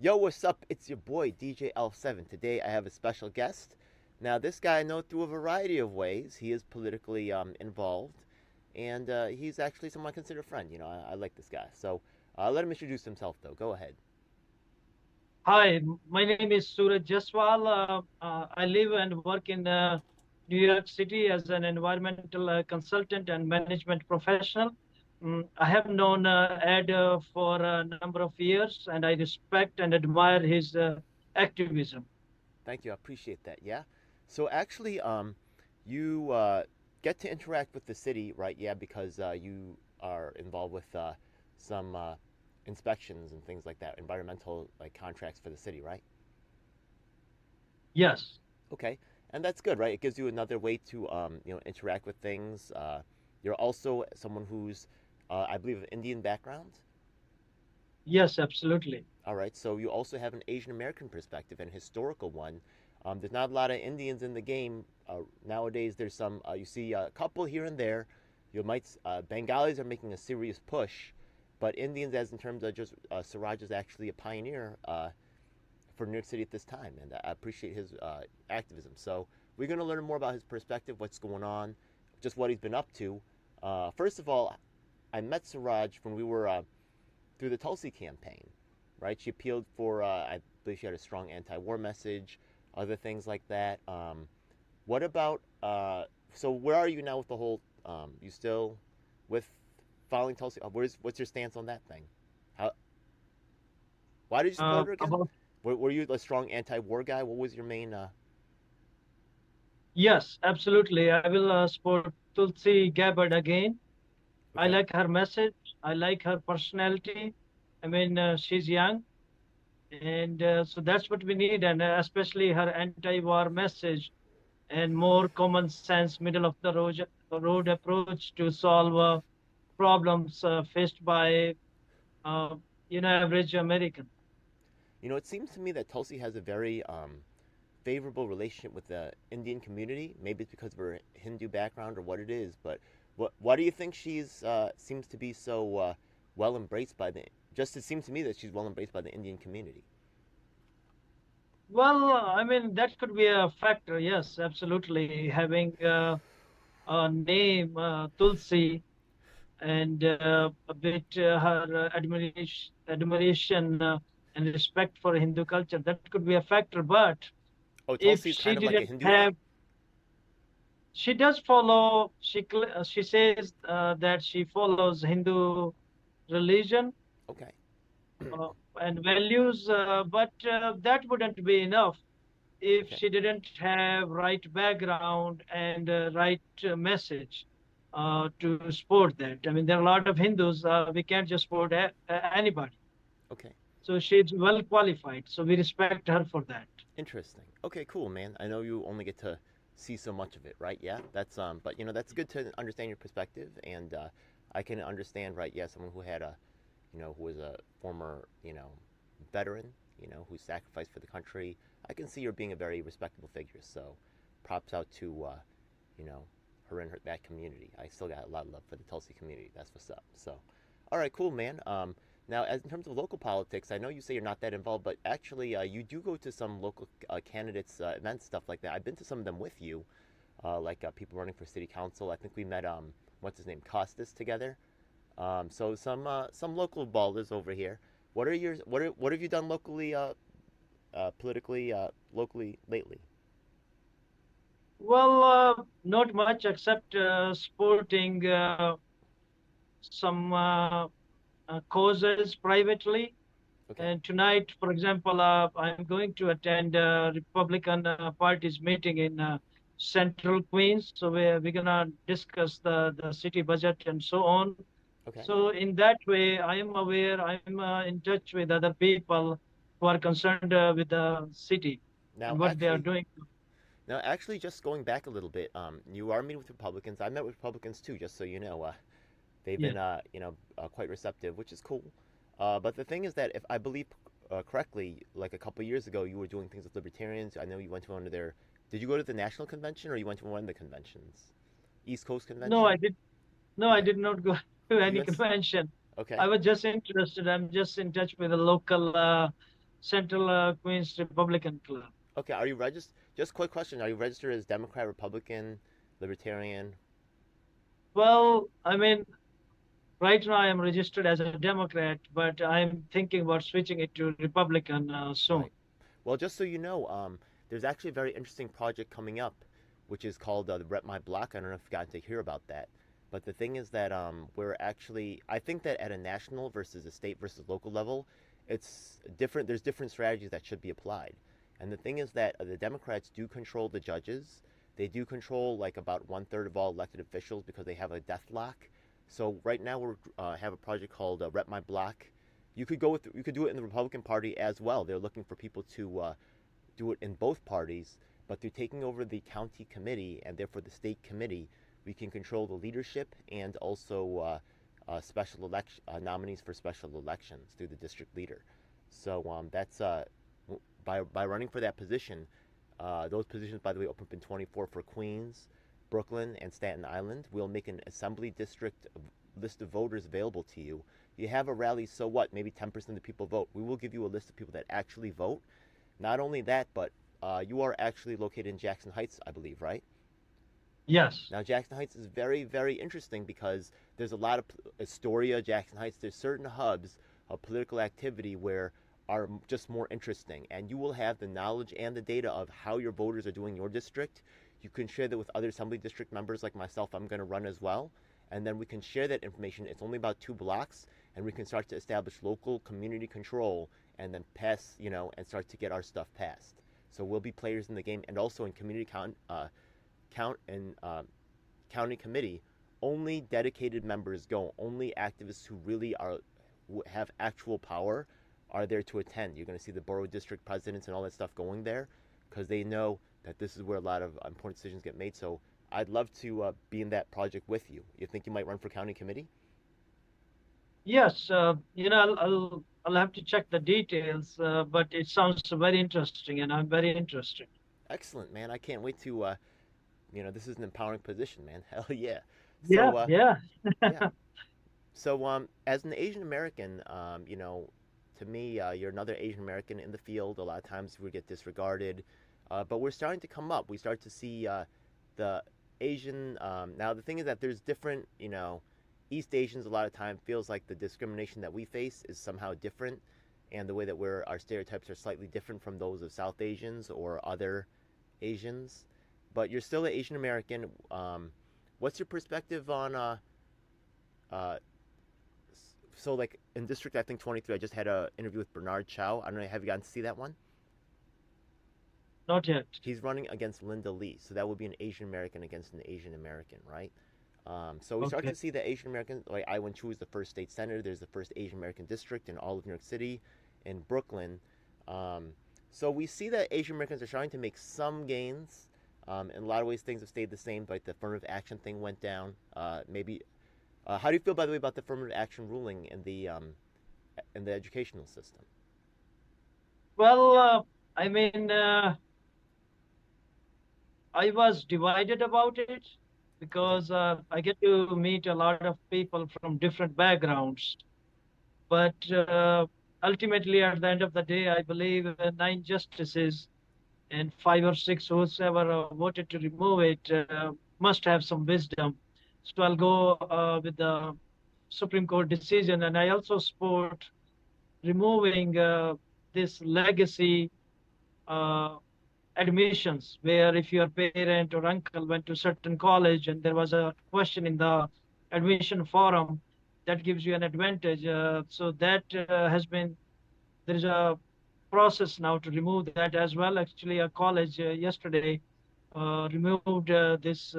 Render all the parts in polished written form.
Yo, what's up? It's your boy DJ L7. Today I have a special guest. Now, this guy I know through a variety of ways. He is politically involved, and he's actually someone I consider a friend. I like this guy. So let him introduce himself, though. Go ahead. Hi, my name is Suraj Jaswal. I live and work in New York City as an environmental consultant and management professional. I have known Ed for a number of years, and I respect and admire his activism. Thank you. I appreciate that. Yeah. So actually, you get to interact with the city, right? Yeah, because you are involved with some inspections and things like that, environmental like contracts for the city, right? Yes, Okay, and that's good, right? It gives you another way to interact with things. You're also someone who's, I believe, of Indian background. yes, absolutely. All right, so you also have an Asian American perspective and historical one. There's not a lot of Indians in the game nowadays. There's some. You see a couple here and there. You might Bengalis are making a serious push, but Indians, as in terms of just Suraj is actually a pioneer for New York City at this time, and I appreciate his activism. So we're going to learn more about his perspective, what's going on, just what he's been up to. First of all, I met Suraj when we were through the Tulsi campaign, right? She appealed for, I believe she had a strong anti-war message, other things like that. What about, so where are you now with the whole, you still with following Tulsi? What's your stance on that thing? How, why did you support her again? About Were you a strong anti-war guy? What was your main? Yes, absolutely. I will support Tulsi Gabbard again. I Okay. like her message. I like her personality. I mean, she's young. And so that's what we need, and especially her anti-war message and more common sense, middle of the road approach to solve problems faced by uh, average American. It seems to me that Tulsi has a very favorable relationship with the Indian community. Maybe it's because of her Hindu background or what it is. But why do you think she's seems to be so well embraced by the? Just it seems to me that she's well embraced by the Indian community. Well, I mean that could be a factor. Yes, absolutely. Having a name Tulsi and a bit her admiration and respect for Hindu culture, that could be a factor. But Oh, if Tulsi's she kind of like a didn't Hindu have, thing. she does follow, she says that she follows Hindu religion Okay. uh, and values, but that wouldn't be enough if Okay. she didn't have right background and right message to support that. I mean, there are a lot of Hindus. We can't just support anybody. Okay. So she's well qualified. So we respect her for that. Interesting. Okay, cool, man. I know you only get to see so much of it, right? Yeah, that's but that's good to understand your perspective, and I can understand, right? Yeah, someone who had a, who was a former, veteran, who sacrificed for the country. I can see her being a very respectable figure. So, props out to, you know, her and that community. I still got a lot of love for the Tulsi community. That's what's up. So, all right, cool, man. Now, as in terms of local politics, I know you say you're not that involved, but actually, you do go to some local candidates' events, stuff like that. I've been to some of them with you, like people running for city council. I think we met what's his name, Costas, together. So some local ballers over here. What have you done locally, politically, locally lately? Well, not much except supporting some causes privately. Okay, And tonight, for example, I'm going to attend Republican Party's meeting in Central Queens. So we're gonna discuss the city budget and so on. okay. So in that way, I am aware. I'm in touch with other people who are concerned with the city Now, and what they are actually, doing. just going back a little bit, you are meeting with Republicans. I met with Republicans too, just so you know. They've Yeah. been, quite receptive, which is cool. But the thing is that if I believe correctly, like a couple years ago, you were doing things with libertarians. I know you went to one of their. Did you go to the national convention or you went to one of the conventions? East Coast No, convention. I did. No, I Okay. did not go to any U.S. convention. Okay. I was just interested. I'm just in touch with the local Central Queens Republican Club. Okay, are you registered? Just quick question: are you registered as Democrat, Republican, Libertarian? Well, I mean, right now I am registered as a Democrat, but I'm thinking about switching it to Republican soon. Right. Well, just so you know, there's actually a very interesting project coming up, which is called the Rep My Block. I don't know if you've gotten to hear about that. But the thing is that we're actually, I think that at a national versus a state versus local level, it's different. There's different strategies that should be applied. And the thing is that the Democrats do control the judges. They do control like about 1/3 of all elected officials because they have a death lock. So right now we have a project called Rep My Block. You could do it in the Republican Party as well. They're looking for people to do it in both parties, but through taking over the county committee and therefore the state committee, we can control the leadership and also special election nominees for special elections through the district leader. So that's by running for that position. Those positions, by the way, open in 24 for Queens, Brooklyn, and Staten Island. We'll make an assembly district list of voters available to you. You have a rally, so what? Maybe 10% of the people vote. We will give you a list of people that actually vote. Not only that, but you are actually located in Jackson Heights, I believe, right? Yes. Now, Jackson Heights is very, very interesting because there's a lot of Astoria, Jackson Heights. There's certain hubs of political activity where are just more interesting, and you will have the knowledge and the data of how your voters are doing in your district. You can share that with other assembly district members like myself. I'm going to run as well, and then we can share that information. It's only about 2 blocks, and we can start to establish local community control, and then pass, and start to get our stuff passed. So we'll be players in the game, and also in community count and county committee, only dedicated members go. Only activists who really have actual power are there to attend. You're going to see the borough district presidents and all that stuff going there because they know that this is where a lot of important decisions get made. So I'd love to be in that project with you. You think you might run for county committee? Yes. I'll have to check the details, but it sounds very interesting, and I'm very interested. Excellent, man. I can't wait to, this is an empowering position, man. Hell yeah. Yeah, So, yeah. yeah. So, as an Asian American, to me, you're another Asian American in the field. A lot of times we get disregarded, but we're starting to come up. We start to see the Asian. Now, the thing is that there's different, East Asians a lot of time feels like the discrimination that we face is somehow different, and the way that our stereotypes are slightly different from those of South Asians or other Asians. But you're still an Asian American. What's your perspective on uh, so like in District I think 23, I just had a interview with Bernard Chow. I don't know, have you gotten to see that one? Not yet. He's running against Linda Lee, so that would be an Asian American against an Asian American, right? So we start Okay. to see the Asian American, like I Wen Chu is the first state senator. There's the first Asian American district in all of New York City, in Brooklyn. Um, so we see that Asian Americans are trying to make some gains. In a lot of ways, things have stayed the same. Like the affirmative action thing went down. Maybe. How do you feel, by the way, about the affirmative action ruling in the educational system? Well, I mean, I was divided about it Okay. because I get to meet a lot of people from different backgrounds. But ultimately, at the end of the day, I believe nine justices and five or six whoever voted to remove it must have some wisdom. So I'll go with the Supreme Court decision, and I also support removing this legacy uh, admissions, where if your parent or uncle went to certain college and there was a question in the admission forum, that gives you an advantage. So that has been there is a process now to remove that as well. Actually, a college yesterday removed this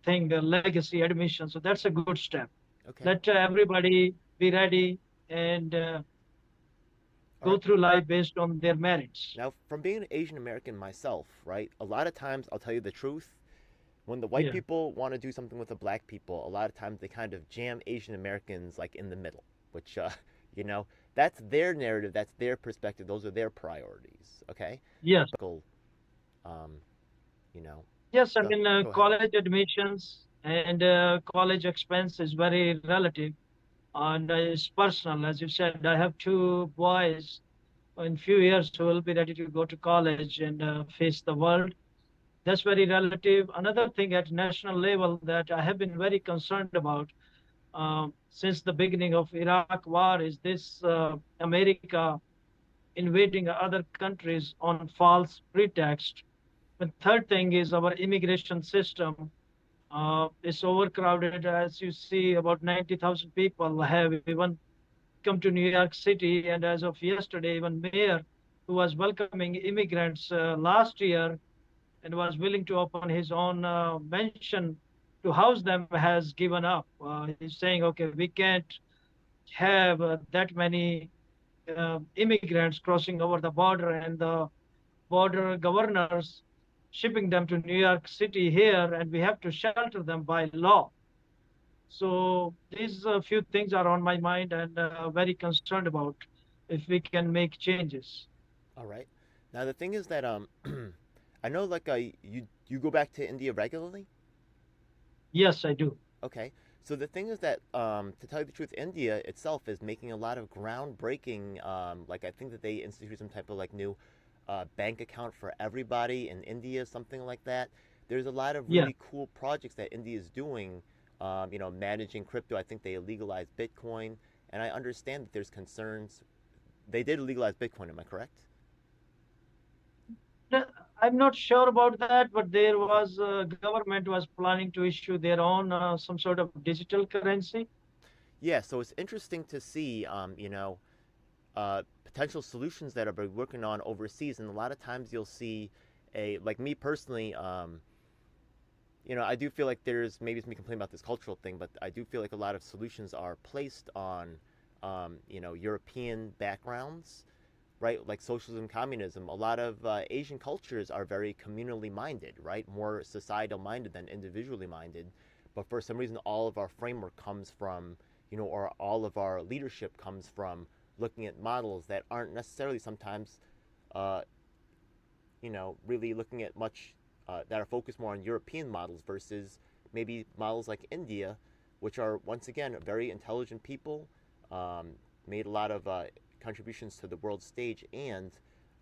thing, legacy admission. So that's a good step. Okay. Let everybody be ready and All go right. through life based on their merits. Now, from being an Asian American myself, right? A lot of times, I'll tell you the truth. When the white Yeah. people want to do something with the black people, a lot of times they kind of jam Asian Americans like in the middle, which, you know, that's their narrative, that's their perspective, those are their priorities. Okay. Yes. But, um, you know, Yes. I stuff. mean, Go ahead. college admissions and college expense is very relative and it's personal. As you said, I have two boys in few years will be ready to go to college and face the world. That's very relative. Another thing at national level that I have been very concerned about since the beginning of Iraq war is this America invading other countries on false pretext. The third thing is our immigration system is overcrowded. As you see, about 90,000 people have even come to New York City, and as of yesterday, even mayor who was welcoming immigrants last year and was willing to open his own mansion to house them has given up. He's saying, okay, we can't have that many immigrants crossing over the border and the border governors shipping them to New York City here, and we have to shelter them by law. So these few things are on my mind and very concerned about if we can make changes. All right. Now the thing is that I know like you go back to India regularly. Yes, I do. Okay. So the thing is that, to tell you the truth, India itself is making a lot of groundbreaking. Like I think that they instituted some type of like new bank account for everybody in India, something like that. There's a lot of Yeah. really cool projects that India is doing. Managing crypto. I think they legalized Bitcoin, and I understand that there's concerns. They did legalize Bitcoin. Am I correct? No, I'm not sure about that, but there Okay. was government was planning to issue their own some sort of digital currency. Yeah. So it's interesting to see. Potential solutions that are being working on overseas, and a lot of times you'll see a like me personally. I do feel like there's maybe it's me complaining about this cultural thing, but I do feel like a lot of solutions are placed on, European backgrounds, right? Like socialism, communism. A lot of Asian cultures are very communally minded, right? More societal minded than individually minded. But for some reason, all of our framework comes from, or all of our leadership comes from looking at models that aren't necessarily sometimes, uh, really looking at much that are focused more on European models versus maybe models like India, which are once again very intelligent people, um, made a lot of contributions to the world stage, and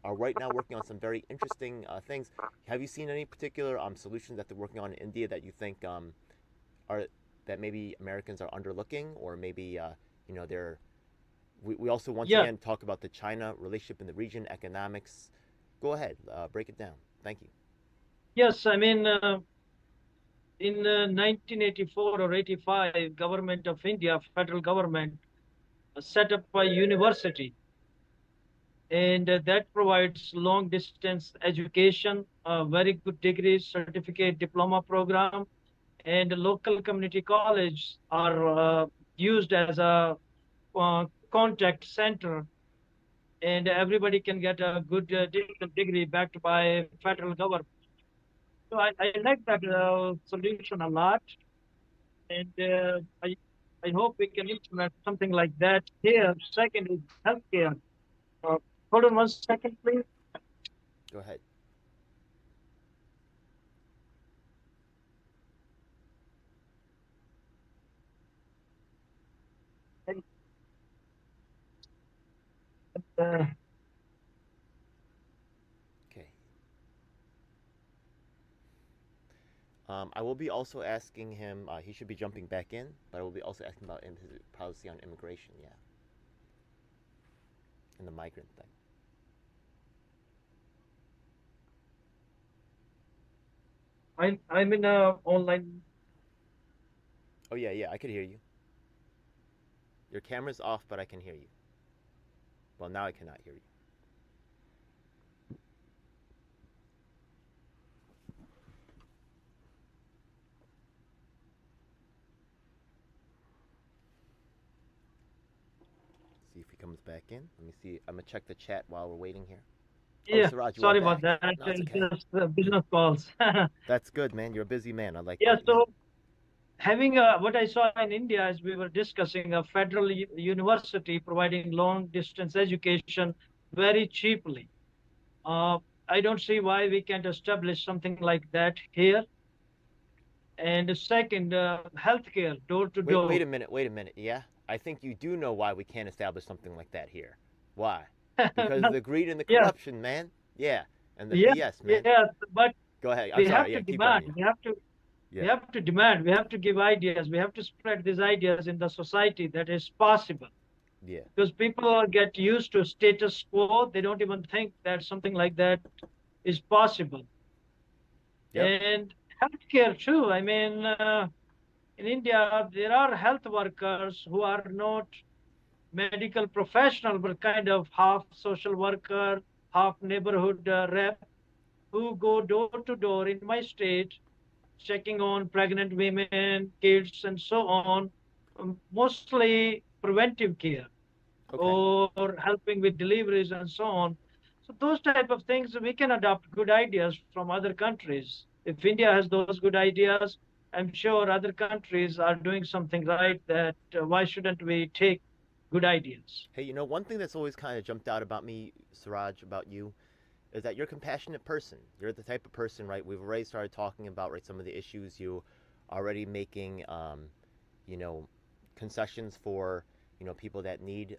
are right now working on some very interesting things. Have you seen any particular solutions that they're working on in India that you think are that maybe Americans are underlooking, or maybe they're we also once Yeah. again talk about the China relationship in the region, economics. Go ahead, break it down. Thank you. Yes, I mean, in 1984 or 85, government of India, federal government, set up a university, and that provides long distance education, very good degrees, certificate, diploma program, and local community colleges are used as a contact center, and everybody can get a good decent degree backed by federal government. So I like that solution a lot, and I hope we can implement something like that here. Second is healthcare. Uh, Hold on one second, please. Go ahead. Uh, Okay. I will be also asking him. He should be jumping back in, but I will be also asking about his policy on immigration. Yeah, and the migrant thing. I'm in online. Oh yeah, yeah. I could hear you. Your camera's off, but I can hear you. Well, now I cannot hear you. See if he comes back in. Let me see. I'm gonna check the chat while we're waiting here. Oh, Yeah, Suraj, you are sorry about back. that. No, it's It's okay. just business calls. That's good, man. You're a busy man. I like Yeah, that. Yeah. so having what I saw in India is we were discussing a federal university providing long distance education very cheaply. Uh, I don't see why we can't establish something like that here. And second, healthcare door to Wait door. a minute. Wait a minute. Yeah. I think you do know why we can't establish something like that here. Why? because of Not- the greed and the yes, corruption, man. Yeah, and the yes, BS, man. yes, but Go ahead. I'm we sorry. have Yeah, to keep going. demand. Yeah, We yeah, have to demand. We have to give ideas. We have to spread these ideas in the society that is possible. yeah. Because people get used to status quo. They don't even think that something like that is possible. Yep. And healthcare too. I mean, in India, there are health workers who are not medical professional, but kind of half social worker, half neighborhood rep, who go door to door in my state, checking on pregnant women, kids, and so on, mostly preventive care Okay. or helping with deliveries and so on. So those type of things we can adopt good ideas from other countries. If India has those good ideas, I'm sure other countries are doing something right. That why shouldn't we take good ideas? Hey, one thing that's always kind of jumped out about me, Suraj, about you, is that you're a compassionate person. You're the type of person, right? We've already started talking about, right, some of the issues you already making, you know, concessions for, people that need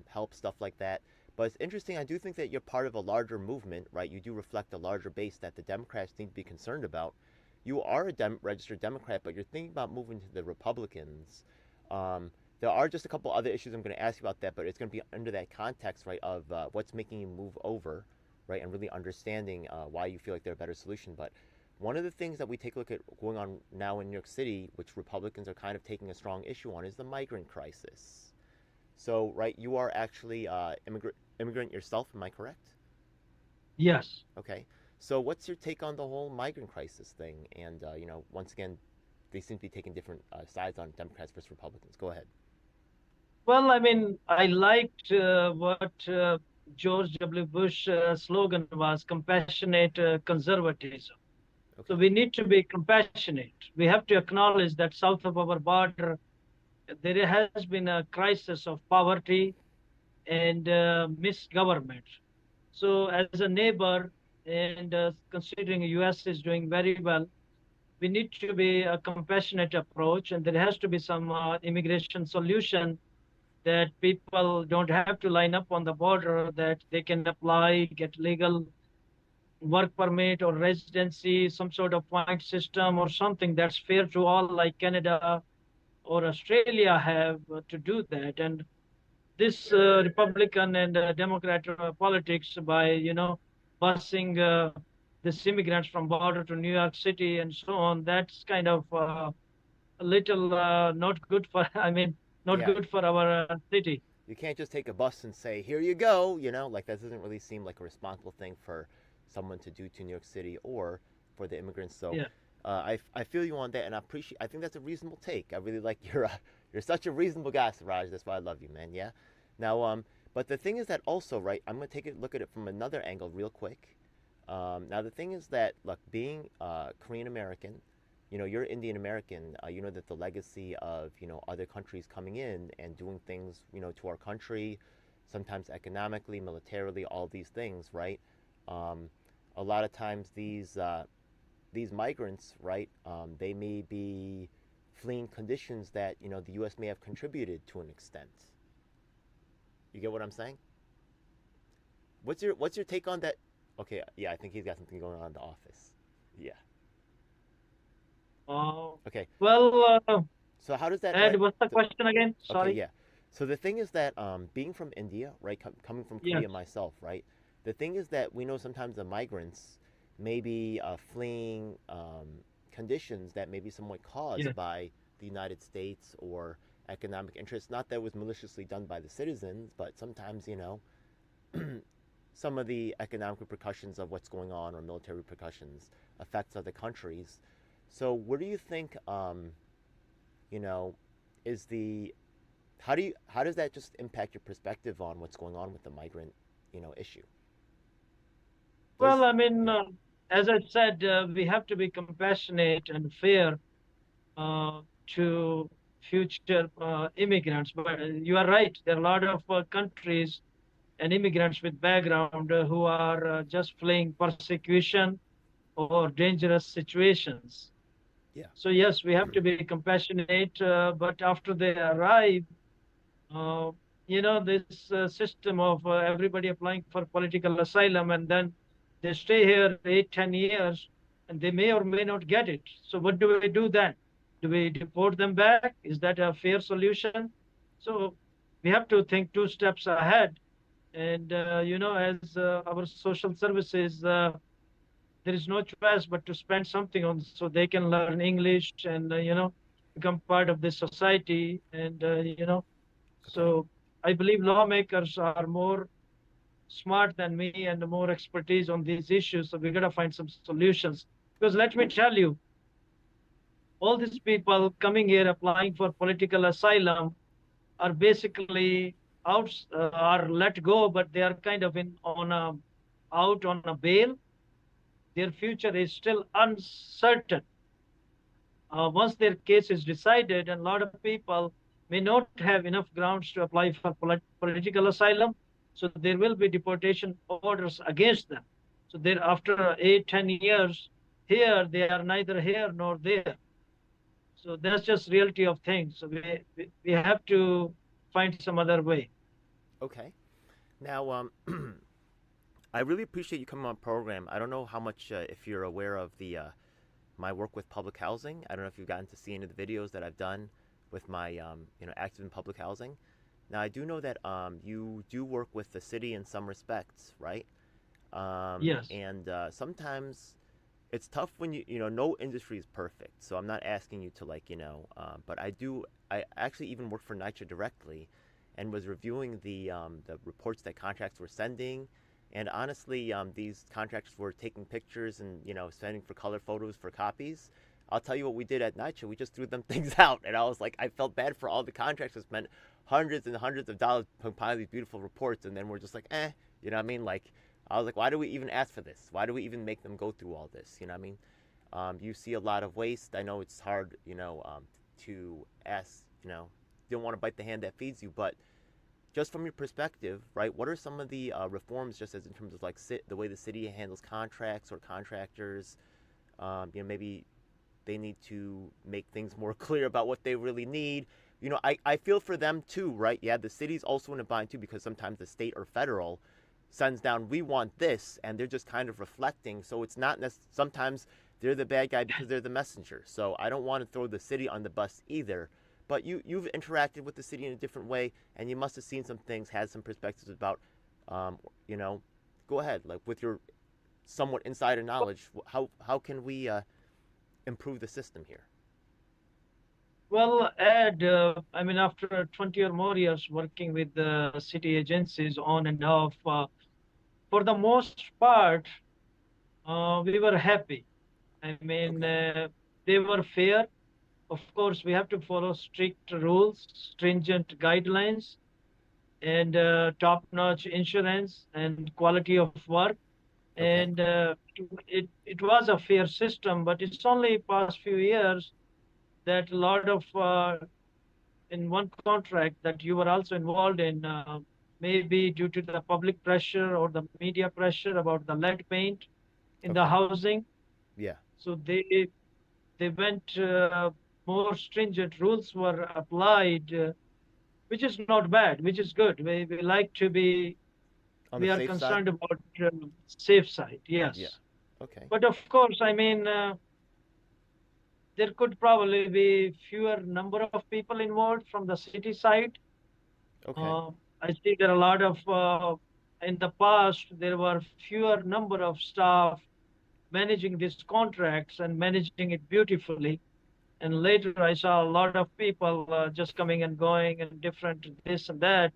help, stuff like that. But it's interesting. I do think that you're part of a larger movement, right? You do reflect a larger base that the Democrats need to be concerned about. You are a registered Democrat, but you're thinking about moving to the Republicans. Um, there are just a couple other issues I'm going to ask you about that, but it's going to be under that context, right, of what's making you move over, right, and really understanding why you feel like they're a better solution. But one of the things that we take a look at going on now in New York City, which Republicans are kind of taking a strong issue on, is the migrant crisis. So, right, you are actually immigrant yourself, am I correct? Yes. Okay. So, what's your take on the whole migrant crisis thing? And, once again, they seem to be taking different sides on Democrats versus Republicans. Go ahead. Well, I mean, I liked what George W. Bush slogan was: compassionate conservatism. So Okay. we need to be compassionate. We have to acknowledge that south of our border, there has been a crisis of poverty and misgovernment. So as a neighbor, and considering U.S. is doing very well, we need to be a compassionate approach, and there has to be some immigration solution that people don't have to line up on the border, that they can apply, get legal work permit or residency, some sort of point system or something that's fair to all, like Canada or Australia have to do that. And this Republican and Democrat politics by, busing this immigrants from border to New York City and so on, that's kind of a little not good for, I mean, not Yeah. good for our city. You can't just take a bus and say, here you go, like that doesn't really seem like a responsible thing for someone to do to New York City or for the immigrants. So Yeah. I feel you on that, and I think that's a reasonable take. I really like you're such a reasonable guy, Siraj. That's why I love you, man. Yeah. Now, but the thing is that also, right, I'm going to take a look at it from another angle real quick. Now, the thing is that, look, being Korean American, you're Indian American, you know that the legacy of, other countries coming in and doing things, to our country, sometimes economically, militarily, all these things, right? Um, a lot of times these migrants, right, they may be fleeing conditions that, the U.S. may have contributed to an extent. You get what I'm saying? What's your take on that? Okay, yeah, I think he's got something going on in the office. Yeah. Uh, Okay. well, So how does that Ed, right? what's the question again? Okay, Sorry. yeah. So the thing is that being from India, right, coming from Yes. Korea myself, right. The thing is that we know sometimes the migrants may be fleeing conditions that may be somewhat caused Yes. by the United States or economic interests. Not that it was maliciously done by the citizens, but sometimes some of the economic repercussions of what's going on or military repercussions affects other countries. So what do you think? You know, is the how does that just impact your perspective on what's going on with the migrant issue? Well, Does I mean, Yeah, as I said, we have to be compassionate and fair uh, to future immigrants. But you are right. There are a lot of countries and immigrants with background who are just fleeing persecution or dangerous situations. yeah, So yes, we have to be compassionate. But after they arrive, uh, this system of everybody applying for political asylum, and then they stay here 8, 10 years, and they may or may not get it. So what do we do then? Do we deport them back? Is that a fair solution? So we have to think 2 steps ahead. And as our social services, there is no choice but to spend something on so they can learn English and become part of this society. And Okay. so I believe lawmakers are more smart than me and more expertise on these issues. So we got to find some solutions. Because let me tell you, all these people coming here applying for political asylum are basically are let go, but they are kind of in on a out on a bail. Their future is still uncertain. Once their case is decided, and a lot of people may not have enough grounds to apply for political asylum, so there will be deportation orders against them. So there, after 8, 10 years, here they are neither here nor there. So that's just reality of things. So we have to find some other way. Okay. Now, I really appreciate you coming on program. I don't know how much if you're aware of the my work with public housing. I don't know if you've gotten to see any of the videos that I've done with my active in public housing. Now I do know that you do work with the city in some respects, right? Yes. And sometimes it's tough when no industry is perfect. So I'm not asking you to but I actually even work for NYCHA directly, and was reviewing the reports that contracts were sending. And honestly, these contractors were taking pictures and sending for color photos for copies. I'll tell you what we did at NYCHA. We just threw them things out, and I was like, I felt bad for all the contractors. Spent hundreds and hundreds of dollars compiling these beautiful reports, and then we're just like, you know what I mean? Like, I was like, why do we even ask for this? Why do we even make them go through all this? You know what I mean? You see a lot of waste. I know it's hard, to ask. You don't want to bite the hand that feeds you, but just from your perspective, right? What are some of the reforms, just as in terms of the way the city handles contracts or contractors? Maybe they need to make things more clear about what they really need. I feel for them too, right? Yeah, the city's also in a bind too, because sometimes the state or federal sends down, we want this, and they're just kind of reflecting. So it's not sometimes they're the bad guy because they're the messenger. So I don't want to throw the city on the bus either. But you've interacted with the city in a different way, and you must have seen some things, had some perspectives about, um, you know, go ahead, like with your somewhat insider knowledge, how can we improve the system here? Well, Ed, I mean, after 20 or more years working with the city agencies on and off, for the most part, we were happy. I mean, Okay. they were fair. Of course, we have to follow strict rules, stringent guidelines, and top-notch insurance and quality of work. Okay. And it was a fair system, but it's only past few years that a lot of in one contract that you were also involved in, maybe due to the public pressure or the media pressure about the lead paint in the Okay. housing. Yeah. So they went more stringent rules were applied, which is not bad, which is good. We like to be On the we are safe side. concerned about safe side, Yeah. yes. Okay. But of course, I mean, there could probably be fewer number of people involved from the city side. Okay. Uh, I see there are a lot of, in the past, there were fewer number of staff managing these contracts and managing it beautifully. And later I saw a lot of people just coming and going and different this and that.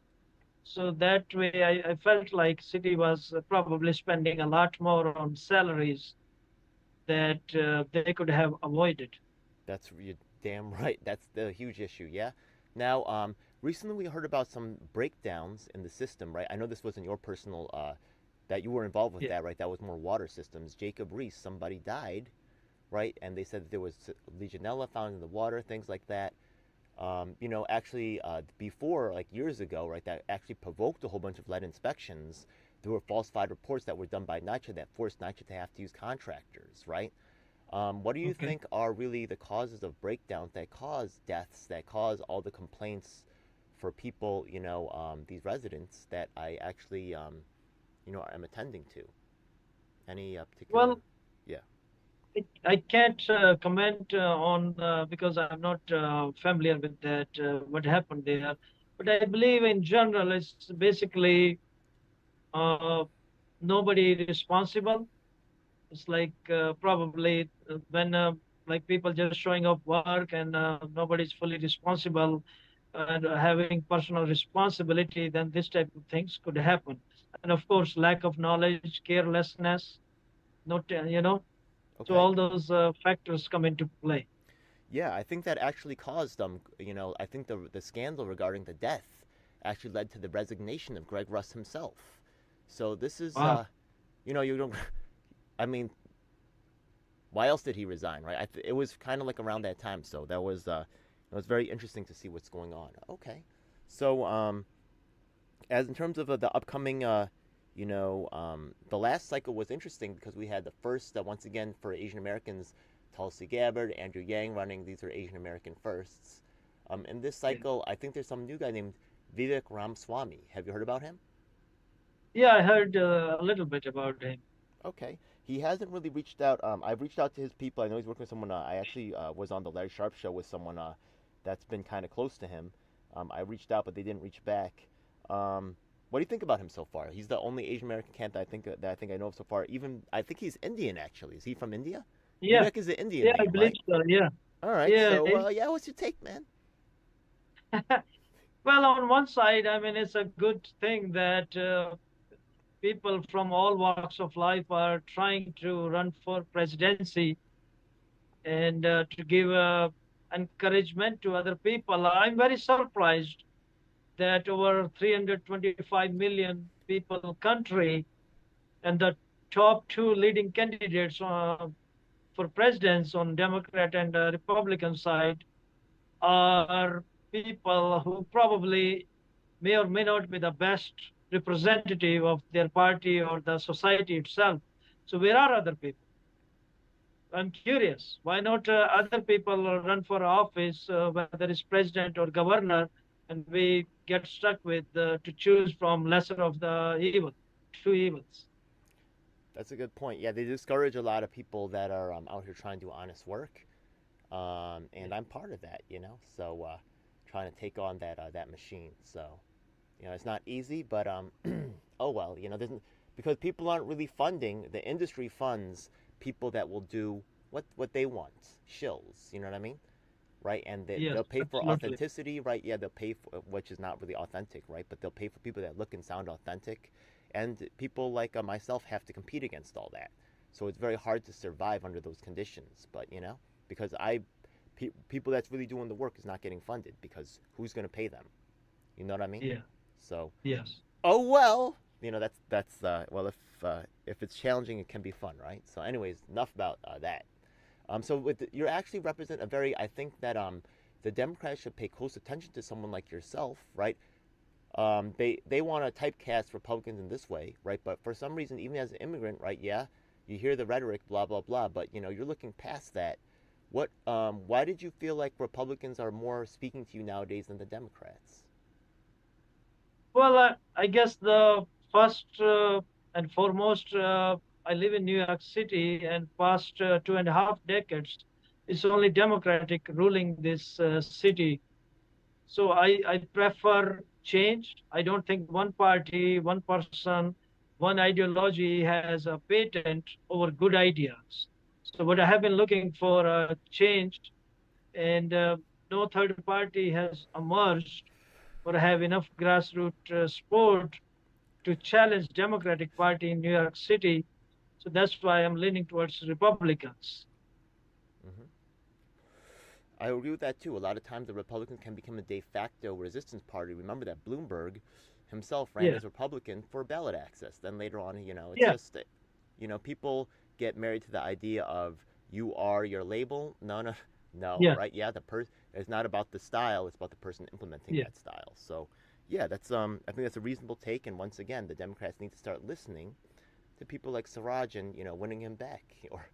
So that way I felt like city was probably spending a lot more on salaries that they could have avoided. You're damn right. That's the huge issue. Yeah. Now, recently we heard about some breakdowns in the system, right? I know this wasn't your personal, that you were involved with Yeah. that, right? That was more water systems. Jacob Reese, somebody died, right? And they said that there was Legionella found in the water, things like that. Actually, before, like years ago, right, that actually provoked a whole bunch of lead inspections. There were falsified reports that were done by NYCHA that forced NYCHA to have to use contractors, right? What do you Okay. think are really the causes of breakdowns that cause deaths, that cause all the complaints for people, these residents that I actually, am attending to. Any particular, Well, yeah. I can't comment on because I'm not familiar with that what happened there. But I believe in general, it's basically uh, nobody responsible. It's like probably when like people just showing up work and nobody's fully responsible and having personal responsibility, then this type of things could happen. And of course, lack of knowledge, carelessness, not so Okay. all those factors come into play. Yeah, I think that actually caused I think the scandal regarding the death actually led to the resignation of Greg Russ himself. So this is, Wow. you don't, I mean, why else did he resign, right? It was kind of like around that time, so it was very interesting to see what's going on. Okay, so as in terms of the upcoming, the last cycle was interesting because we had the first, once again, for Asian Americans, Tulsi Gabbard, Andrew Yang running. These are Asian American firsts. In this Yeah, cycle, I think there's some new guy named Vivek Ramaswamy. Have you heard about him? yeah, I heard a little bit about him. Okay. He hasn't really reached out. I've reached out to his people. I know he's working with someone. I actually was on the Larry Sharp show with someone that's been kind of close to him. I reached out, but they didn't reach back. What do you think about him so far? He's the only Asian American camp that I think I know of so far. Even I think he's Indian actually. Is he from India? Yeah, Vivek is an Indian yeah, I name, believe right? so. Yeah, All right. yeah. So yeah, what's your take, man? Well, on one side, I mean, it's a good thing that people from all walks of life are trying to run for presidency and to give encouragement to other people. I'm very surprised that over 325 million people country and the top two leading candidates for presidents on Democrat and Republican side are people who probably may or may not be the best representative of their party or the society itself. So where are other people? I'm curious. Why not other people run for office, whether it's president or governor, and we get stuck with to choose from lesser of the evil, two evils. That's a good point. Yeah, they discourage a lot of people that are out here trying to do honest work, Yeah. and I'm part of that. So trying to take on that machine. So it's not easy, but oh well. Because people aren't really funding. The industry funds people that will do what they want, shills. You know what I mean? Right? And Yes, they'll pay for absolutely. authenticity, right? Yeah, they'll pay for which is not really authentic, right? But they'll pay for people that look and sound authentic, and people like myself have to compete against all that. So it's very hard to survive under those conditions. But because people that's really doing the work is not getting funded because who's going to pay them? You know what I mean? Yeah. So, Yes. oh well. That's well, if it's challenging, it can be fun, right? So, anyways, enough about that. So you actually represent a very. I think that the Democrats should pay close attention to someone like yourself, right? They want to typecast Republicans in this way, right? But for some reason, even as an immigrant, right? Yeah, you hear the rhetoric, blah blah blah, but you're looking past that. Why did you feel like Republicans are more speaking to you nowadays than the Democrats? Well, I guess the first and foremost, I live in New York City, and past 2.5 decades, it's only Democratic ruling this city. So I prefer change. I don't think one party, one person, one ideology has a patent over good ideas. So what I have been looking for change, and no third party has emerged or have enough grassroots support to challenge Democratic Party in New York City. So that's why I'm leaning towards Republicans. Hmm. I agree with that too. A lot of times the Republicans can become a de facto resistance party. Remember that Bloomberg himself ran Yeah, as Republican for ballot access. Then later on, it's yeah, just, people get married to the idea of you are your label. No, no, no, yeah, right? Yeah, it's not about the style, it's about the person implementing yeah. that style. So, yeah, I think that's a reasonable take. And once again, the Democrats need to start listening to people like Suraj and winning him back, or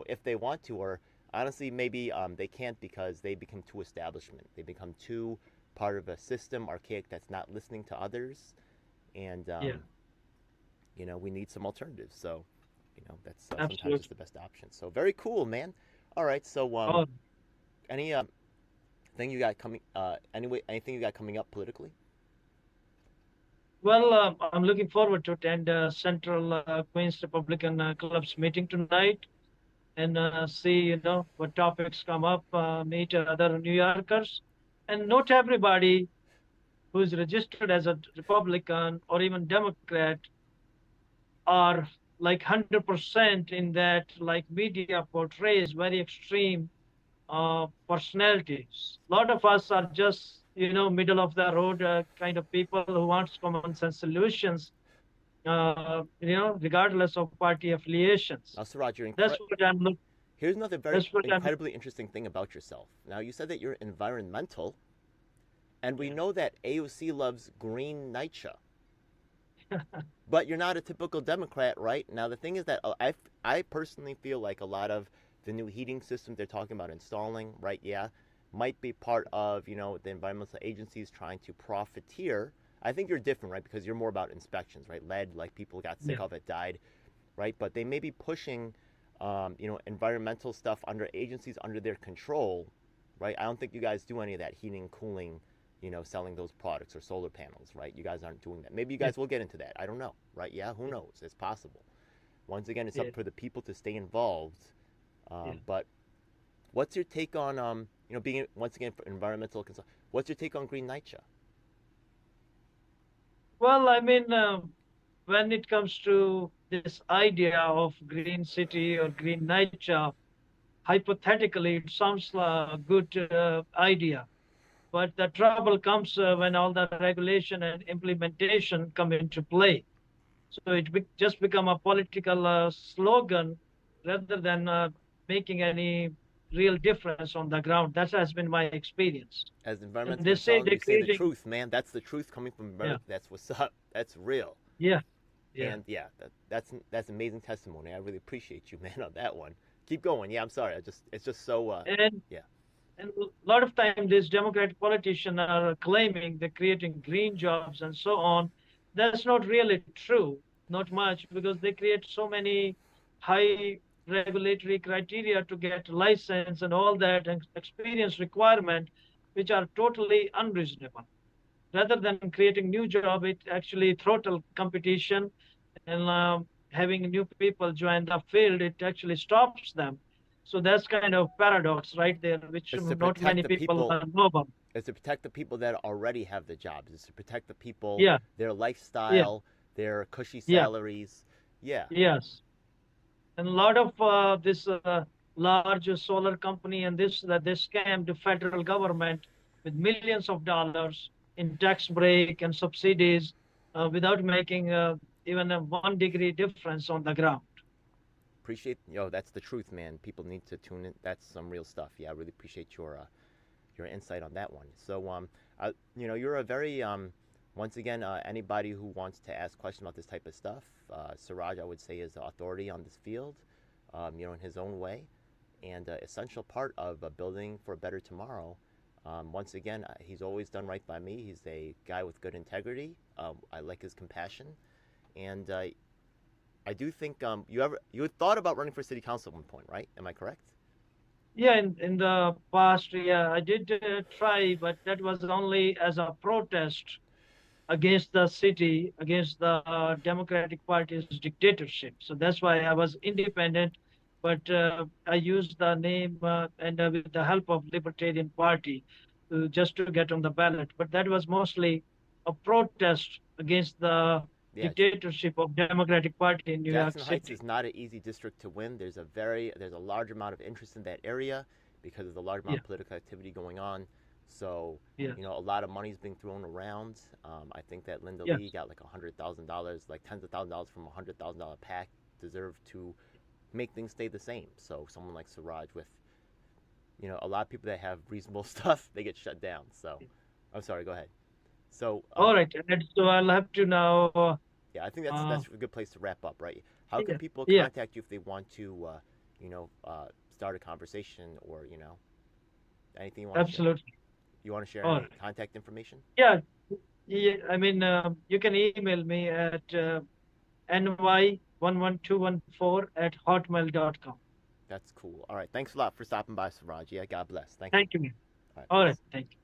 if they want to, or honestly maybe they can't because they become too establishment. They become too part of a system, archaic, that's not listening to others, and Yeah, we need some alternatives. So, that's sometimes just absolutely. the best option. So very cool, man. All right, so Oh, any thing you got coming? Anyway, anything you got coming up politically? well, I'm looking forward to attend Central Queens Republican Club's meeting tonight and see, what topics come up, meet other New Yorkers. And not everybody who is registered as a Republican or even Democrat are like 100% in that, like media portrays very extreme personalities. A lot of us are just, middle of the road kind of people who wants common sense solutions, regardless of party affiliations. Now, Suraj, That's what I'm look. here's another very That's what I'm. incredibly interesting thing about yourself. Now, you said that you're environmental, and we Yeah. know that AOC loves green NYCHA. But you're not a typical Democrat, right? Now, the thing is that I personally feel like a lot of the new heating systems they're talking about installing, right? Yeah, might be part of, the environmental agencies trying to profiteer. I think you're different, right? Because you're more about inspections, right? Lead, like people got sick Yeah. of it, died, right? But they may be pushing, environmental stuff under agencies under their control, right? I don't think you guys do any of that heating, cooling, selling those products or solar panels, right? You guys aren't doing that. Maybe you Yeah. guys will get into that. I don't know, right? Yeah, who knows? It's possible. Once again, it's Yeah. up for the people to stay involved. Yeah. But what's your take on, being once again for environmental concern? What's your take on green NYCHA? Well, I mean, when it comes to this idea of green city or green nature, hypothetically, it sounds like a good idea. But the trouble comes when all the regulation and implementation come into play. So it just become a political slogan rather than making any real difference on the ground. That has been my experience. As an And environmental they say consultant, they're you say the creating, truth, man. That's the truth coming from yeah, America. That's what's up. That's real. yeah, yeah. And yeah, that's amazing testimony. I really appreciate you, man, on that one. Keep going. Yeah, I'm sorry. It's just so And yeah. And a lot of time, these Democratic politicians are claiming they're creating green jobs and so on. That's not really true, not much, because they create so many high regulatory criteria to get license and all that and experience requirement, which are totally unreasonable. Rather than creating new job, it actually throttle competition and having new people join the field, it actually stops them. So that's kind of paradox right there, which It's to not protect many the people people. know about. It's to protect the people that already have the jobs. It's to protect the people, Yeah, their yeah, lifestyle, their cushy yeah, salaries. Yeah, yes. And a lot of this large solar company and this that they scammed the federal government with millions of dollars in tax break and subsidies without making even a 1 degree difference on the ground. appreciate. That's the truth, man. People need to tune in. That's some real stuff. Yeah, I really appreciate your insight on that one. So, you're a very once again, anybody who wants to ask questions about this type of stuff, Siraj, I would say, is the authority on this field, in his own way, and essential part of building for a better tomorrow. Once again, he's always done right by me. He's a guy with good integrity. I like his compassion, and I do think you had thought about running for city council at one point, right? Am I correct? Yeah, in the past, yeah, I did try, but that was only as a protest against the city, against the Democratic Party's dictatorship. So that's why I was independent, but I used the name and with the help of Libertarian Party just to get on the ballot. But that was mostly a protest against the Yeah, dictatorship of Democratic Party in New York Jackson Heights City. is not an easy district to win. There's a large amount of interest in that area because of the large amount Yeah, of political activity going on. So, yes, a lot of money's being thrown around. I think that Linda Lee yes, got like $100,000, like tens of thousands of dollars from $100,000 pack, deserved to make things stay the same. So someone like Siraj with, a lot of people that have reasonable stuff, they get shut down. So, I'm sorry. Go ahead. So, all right. And so I'll have to now. yeah, I think Uh, that's a good place to wrap up, right? How can yeah, people yeah, contact you if they want to, start a conversation or anything you want to share? absolutely. You want to share All any right. contact information? Yeah. Yeah. I mean, you can email me at ny11214 at hotmail.com. That's cool. All right. Thanks a lot for stopping by, Suraj. Yeah, God bless. Thank you. Thank you. All right. All Peace. right. Thank you.